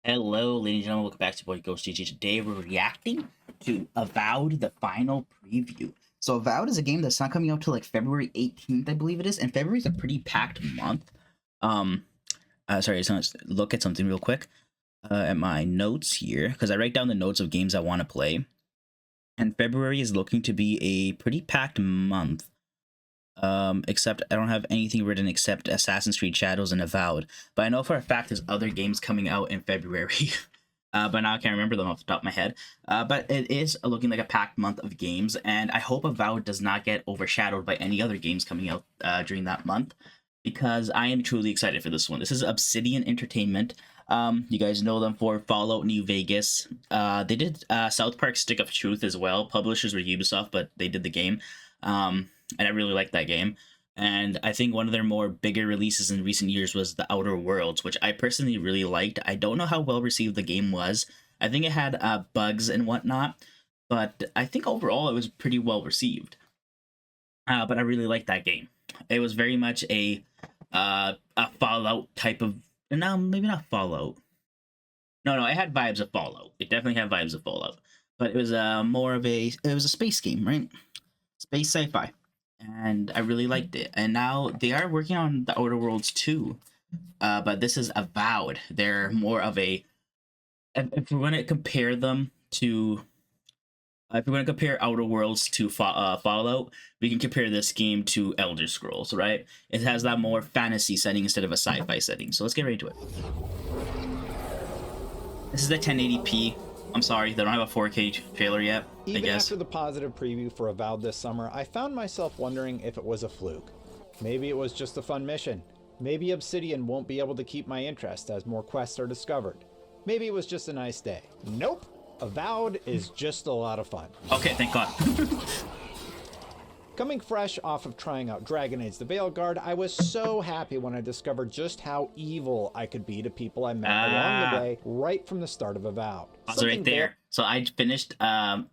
Hello, ladies and gentlemen. Welcome back to boy GhostGG. Today we're reacting to Avowed, the final preview. So Avowed is a game that's not coming out till like February 18th, I believe it is, and February is a pretty packed month. Sorry, let's look at something real quick at my notes here because I write down the notes of games I want to play, and February is looking to be a pretty packed month. Except I don't have anything written except Assassin's Creed Shadows and Avowed. But I know for a fact there's other games coming out in February. But now I can't remember them off the top of my head. But it is looking like a packed month of games, and I hope Avowed does not get overshadowed by any other games coming out during that month, because I am truly excited for this one. This is Obsidian Entertainment. You guys know them for Fallout New Vegas. They did South Park Stick of Truth as well. Publishers were Ubisoft, but they did the game. And I really liked that game. And I think one of their more bigger releases in recent years was The Outer Worlds, which I personally really liked. I don't know how well received the game was. I think it had bugs and whatnot, but I think overall it was pretty well received. But I really liked that game. It was very much a Fallout type of... No, maybe not Fallout. No, it had vibes of Fallout. It definitely had vibes of Fallout. But it was more of a... It was a space game, right? Space sci-fi. And I really liked it. And now they are working on The Outer Worlds 2. But this is Avowed. They're more of a... If we're going to compare them to... If we're going to compare Outer Worlds to Fallout, we can compare this game to Elder Scrolls, right? It has that more fantasy setting instead of a sci-fi setting. So let's get right into it. This is the 1080p. I'm sorry, they don't have a 4K trailer yet, Even I guess. after the positive preview for Avowed this summer, I found myself wondering if it was a fluke. Maybe it was just a fun mission. Maybe Obsidian won't be able to keep my interest as more quests are discovered. Maybe it was just a nice day. Nope! Avowed is just a lot of fun. Okay, thank God. Coming fresh off of trying out Dragon Age the Veilguard, I was so happy when I discovered just how evil I could be to people I met along the way right from the start of Avowed. That's right there. So I finished the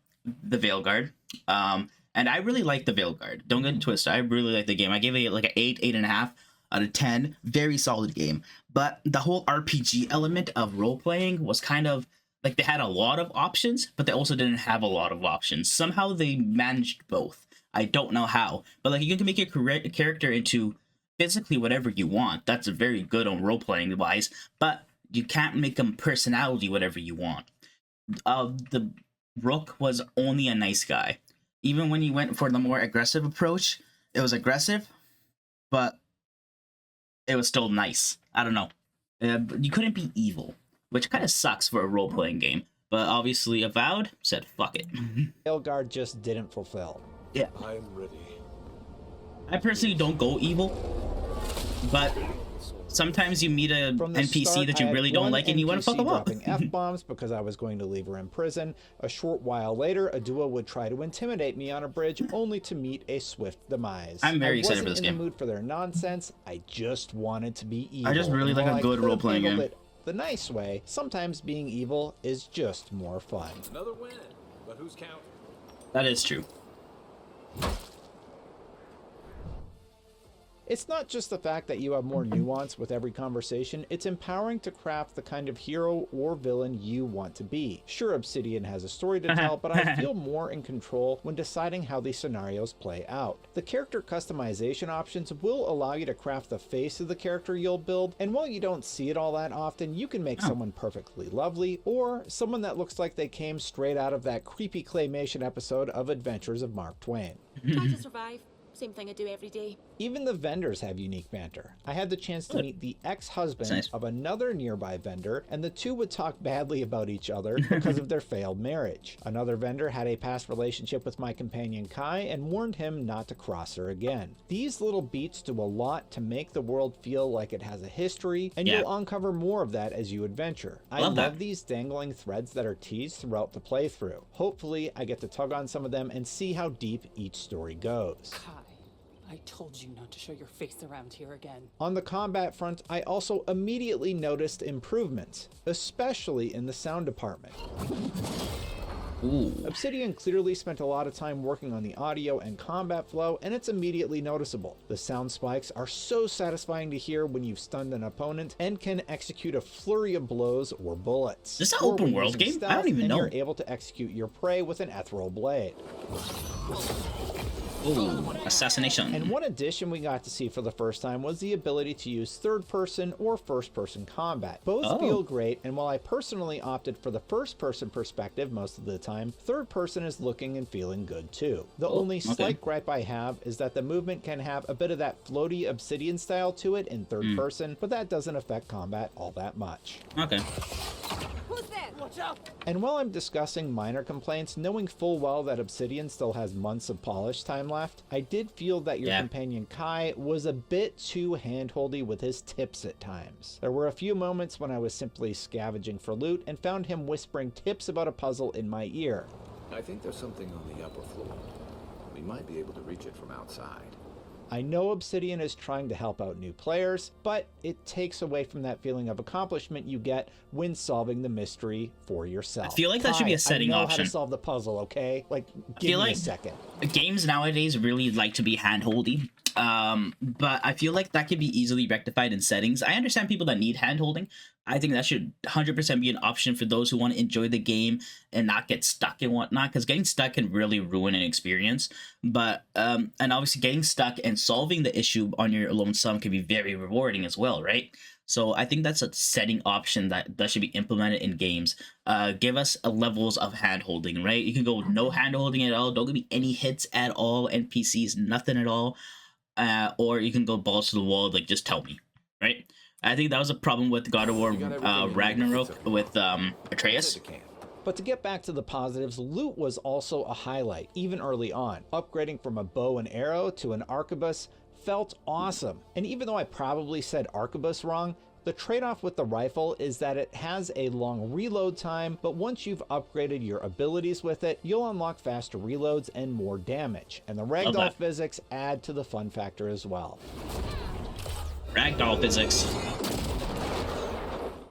Veilguard, and I really like the Veilguard. Don't get it twisted. I really like the game. I gave it like an 8, 8.5 out of 10. Very solid game. But the whole RPG element of role-playing was kind of like they had a lot of options, but they also didn't have a lot of options. Somehow they managed both. I don't know how, but like you can make your character into physically whatever you want. That's very good on role-playing wise, but you can't make them personality whatever you want. The Rook was only a nice guy. Even when he went for the more aggressive approach, it was aggressive, but it was still nice. I don't know. You couldn't be evil, which kind of sucks for a role-playing game. But obviously Avowed said, fuck it. Veilguard just didn't fulfill. Yeah. I'm ready. I personally don't go evil, but sometimes you meet a NPC that you really don't like and you want to fuck them up. dropping F-bombs because I was going to leave her in prison. A short while later, a duo would try to intimidate me on a bridge only to meet a swift demise. I'm very excited for this game. I wasn't in the mood for their nonsense. I just wanted to be evil. I just really like a good role-playing game. It the nice way, sometimes being evil is just more fun. Another win, but who's counting? That is true. It's not just the fact that you have more nuance with every conversation, it's empowering to craft the kind of hero or villain you want to be. Sure, Obsidian has a story to tell, but I feel more in control when deciding how these scenarios play out. The character customization options will allow you to craft the face of the character you'll build, and while you don't see it all that often, you can make someone perfectly lovely, or someone that looks like they came straight out of that creepy claymation episode of Adventures of Mark Twain. Try to survive. Same thing I do every day. Even the vendors have unique banter. I had the chance to meet the ex-husband of another nearby vendor, and the two would talk badly about each other because of their failed marriage. Another vendor had a past relationship with my companion Kai and warned him not to cross her again. These little beats do a lot to make the world feel like it has a history, and you'll uncover more of that as you adventure. I love these dangling threads that are teased throughout the playthrough. Hopefully, I get to tug on some of them and see how deep each story goes. I told you not to show your face around here again. On the combat front, I also immediately noticed improvements, especially in the sound department. Ooh. Obsidian clearly spent a lot of time working on the audio and combat flow, and it's immediately noticeable. The sound spikes are so satisfying to hear when you've stunned an opponent and can execute a flurry of blows or bullets. Is this an Or open when world using game? I don't even and know. You're able to execute your prey with an ethereal blade. Ooh, assassination. And one addition we got to see for the first time was the ability to use third-person or first-person combat. Both feel great, and while I personally opted for the first-person perspective most of the time, third-person is looking and feeling good too. The only slight gripe I have is that the movement can have a bit of that floaty Obsidian style to it in third-person, but that doesn't affect combat all that much. Okay. Who's there? Watch out! And while I'm discussing minor complaints, knowing full well that Obsidian still has months of polish time left, I did feel that your companion Kai was a bit too handholdy with his tips at times. There were a few moments when I was simply scavenging for loot and found him whispering tips about a puzzle in my ear. I think there's something on the upper floor. We might be able to reach it from outside. I know Obsidian is trying to help out new players, but it takes away from that feeling of accomplishment you get when solving the mystery for yourself. I feel like that should be a setting I know option. how to solve the puzzle, okay? Like, give me a second. Games nowadays really like to be hand-holdy, but I feel like that could be easily rectified in settings. I understand people that need hand-holding. I think that should 100% be an option for those who want to enjoy the game and not get stuck and whatnot, because getting stuck can really ruin an experience. But and obviously getting stuck and solving the issue on your lonesome can be very rewarding as well, right? So I think that's a setting option that should be implemented in games. Give us levels of hand-holding, right? You can go no hand-holding at all, don't give me any hits at all, NPCs, nothing at all. Or you can go balls to the wall, like just tell me, right? I think that was a problem with God of War Ragnarok with Atreus. But to get back to the positives, loot was also a highlight, even early on. Upgrading from a bow and arrow to an arquebus felt awesome. And even though I probably said arquebus wrong, the trade-off with the rifle is that it has a long reload time, but once you've upgraded your abilities with it, you'll unlock faster reloads and more damage. And the ragdoll physics add to the fun factor as well. Ragdoll physics.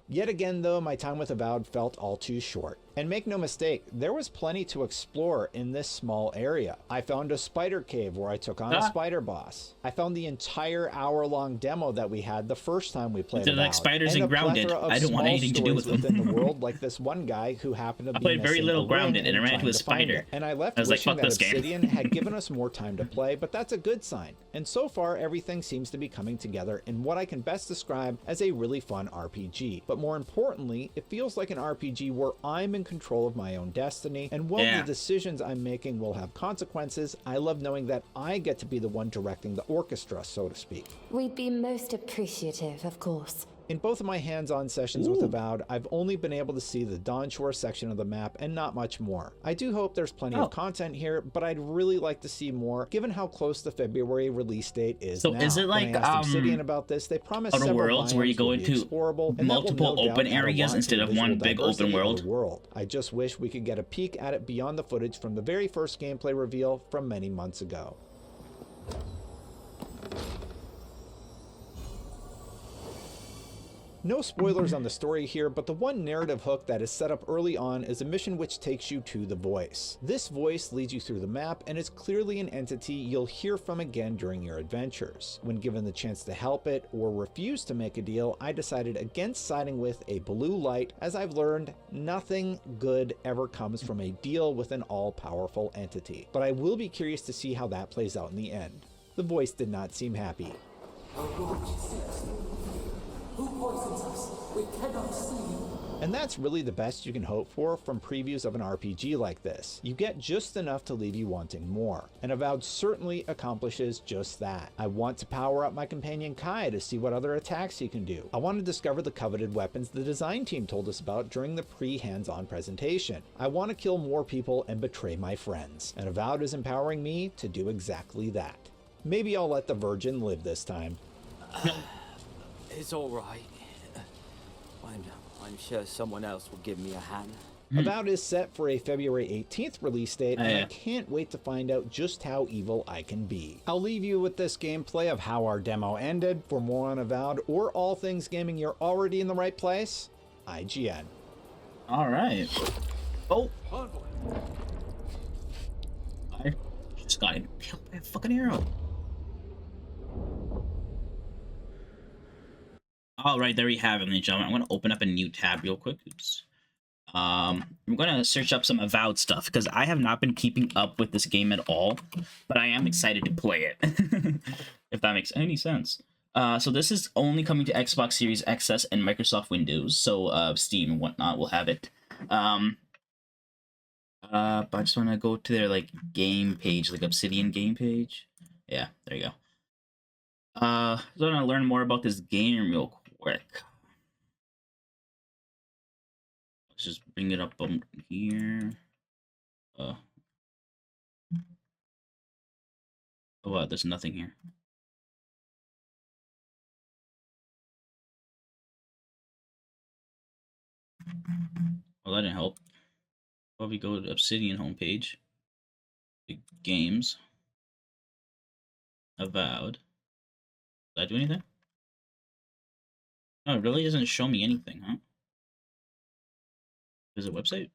Yet again, though, my time with Avowed felt all too short. And make no mistake, there was plenty to explore in this small area. I found a spider cave where I took on a spider boss. I found the entire hour-long demo that we had the first time we played Avowed. Like spiders and Grounded. I don't want anything to do with them. Within the world, like this one guy who happened to be played very little Grounded and I ran into a spider. And I left wishing that Obsidian had given us more time to play, but that's a good sign. And so far, everything seems to be coming together in what I can best describe as a really fun RPG. But more importantly, it feels like an RPG where I'm in control of my own destiny, and while the decisions I'm making will have consequences, I love knowing that I get to be the one directing the orchestra, so to speak. We'd be most appreciative, of course. In both of my hands-on sessions with Avowed, I've only been able to see the Dawnshore section of the map and not much more. I do hope there's plenty of content here, but I'd really like to see more, given how close the February release date is now. Is it like when I asked Obsidian about this, they promised Outer several Worlds where you go into multiple open areas instead of one big open world? I just wish we could get a peek at it beyond the footage from the very first gameplay reveal from many months ago. No spoilers on the story here, but the one narrative hook that is set up early on is a mission which takes you to the Voice. This voice leads you through the map and is clearly an entity you'll hear from again during your adventures. When given the chance to help it or refuse to make a deal, I decided against siding with a blue light, as I've learned nothing good ever comes from a deal with an all-powerful entity. But I will be curious to see how that plays out in the end. The Voice did not seem happy. Who poisons us? We cannot see. And that's really the best you can hope for from previews of an RPG like this. You get just enough to leave you wanting more. And Avowed certainly accomplishes just that. I want to power up my companion Kai to see what other attacks he can do. I want to discover the coveted weapons the design team told us about during the pre-hands-on presentation. I want to kill more people and betray my friends. And Avowed is empowering me to do exactly that. Maybe I'll let the Virgin live this time. It's all right. I'm sure someone else will give me a hand. Avowed is set for a February 18th release date, and I can't wait to find out just how evil I can be. I'll leave you with this gameplay of how our demo ended. For more on Avowed or all things gaming, you're already in the right place. IGN. All right. Oh! I just got impaled by a fucking arrow. All right, there we have it, ladies and gentlemen. I'm gonna open up a new tab real quick. Oops. I'm gonna search up some Avowed stuff because I have not been keeping up with this game at all, but I am excited to play it. If that makes any sense. So this is only coming to Xbox Series XS and Microsoft Windows, so Steam and whatnot will have it. But I just want to go to their like game page, like Obsidian game page. Yeah, there you go. So I'm gonna learn more about this game real quick. Let's just bring it up here. Oh wow, there's nothing here. Well, that didn't help. Well, we go to Obsidian homepage. The games. Avowed. Did I do anything? No, it really doesn't show me anything, huh? Is it a website?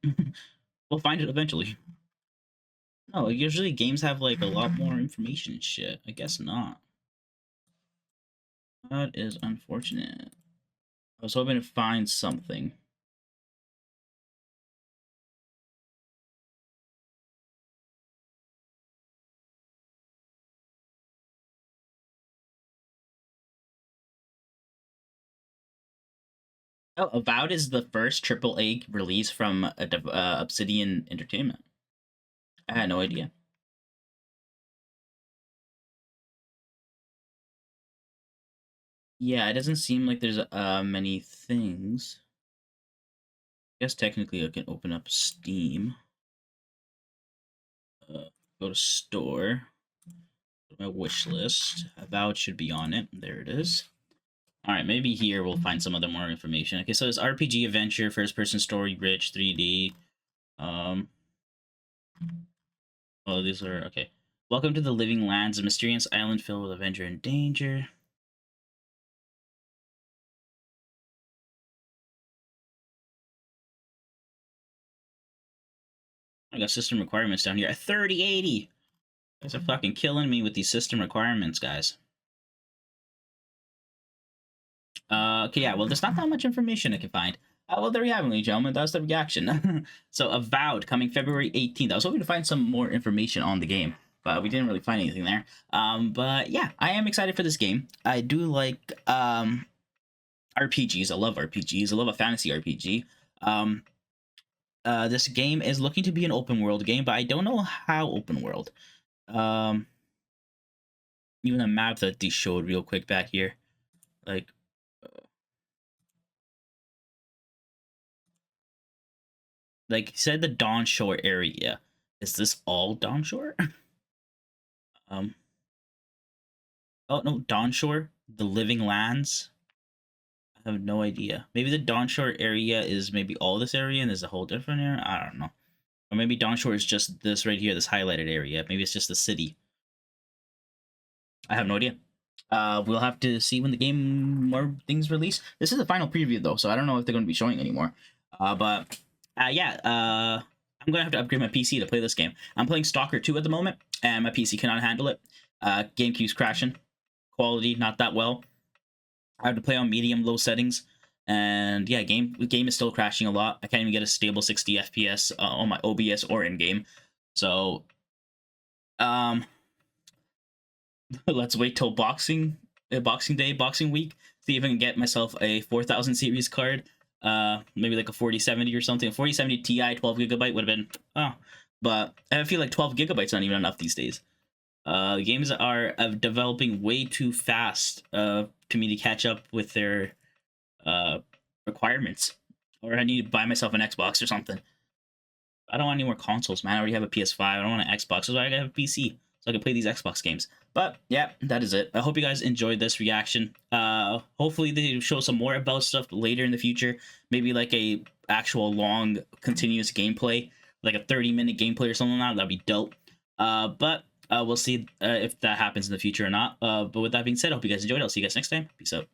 We'll find it eventually. No, usually games have like a lot more information and shit. I guess not. That is unfortunate. I was hoping to find something. Oh, Avowed is the first AAA release from Obsidian Entertainment. I had no idea. Yeah, it doesn't seem like there's many things. I guess technically I can open up Steam. Go to store. My wish list. Avowed should be on it. There it is. Alright, maybe here we'll find some other more information. Okay, so it's RPG adventure, first person story, rich, 3D. Oh, these are okay. Welcome to the living lands, a mysterious island filled with adventure and danger. I got system requirements down here. 3080! You guys are fucking killing me with these system requirements, guys. Okay, yeah, well, there's not that much information I can find. Well, there you have it, ladies and gentlemen. That was the reaction. So, Avowed, coming February 18th. I was hoping to find some more information on the game, but we didn't really find anything there. But yeah, I am excited for this game. I do like RPGs. I love RPGs. I love a fantasy RPG. This game is looking to be an open world game, but I don't know how open world. Even the map that they showed real quick back here, like. Like, said the Dawn Shore area. Is this all Dawn Shore? Oh no, Dawn Shore? The Living Lands? I have no idea. Maybe the Dawn Shore area is maybe all this area and there's a whole different area? I don't know. Or maybe Dawn Shore is just this right here, this highlighted area. Maybe it's just the city. I have no idea. We'll have to see when the game more things release. This is the final preview though, so I don't know if they're going to be showing anymore. Yeah, I'm gonna have to upgrade my PC to play this game. I'm playing Stalker 2 at the moment, and my PC cannot handle it. Game keeps crashing. Quality not that well. I have to play on medium low settings, and yeah, game is still crashing a lot. I can't even get a stable 60 FPS on my OBS or in game. So, let's wait till Boxing Day, Boxing Week, see if I can get myself a 4000 series card. Maybe like a 4070 or something. A 4070 Ti 12 gigabyte would have been but I feel like 12 gigabytes not even enough these days. The games are developing way too fast to me to catch up with their requirements, or I need to buy myself an Xbox or something. I don't want any more consoles, man. I already have a PS5. I don't want an Xbox, so I gotta have a PC so I can play these Xbox games. But yeah, that is it. I hope you guys enjoyed this reaction. Hopefully they show some more about stuff later in the future. Maybe like a actual long continuous gameplay, like a 30-minute gameplay or something like that. That'd be dope. But we'll see if that happens in the future or not. But with that being said, I hope you guys enjoyed. I'll see you guys next time. Peace out.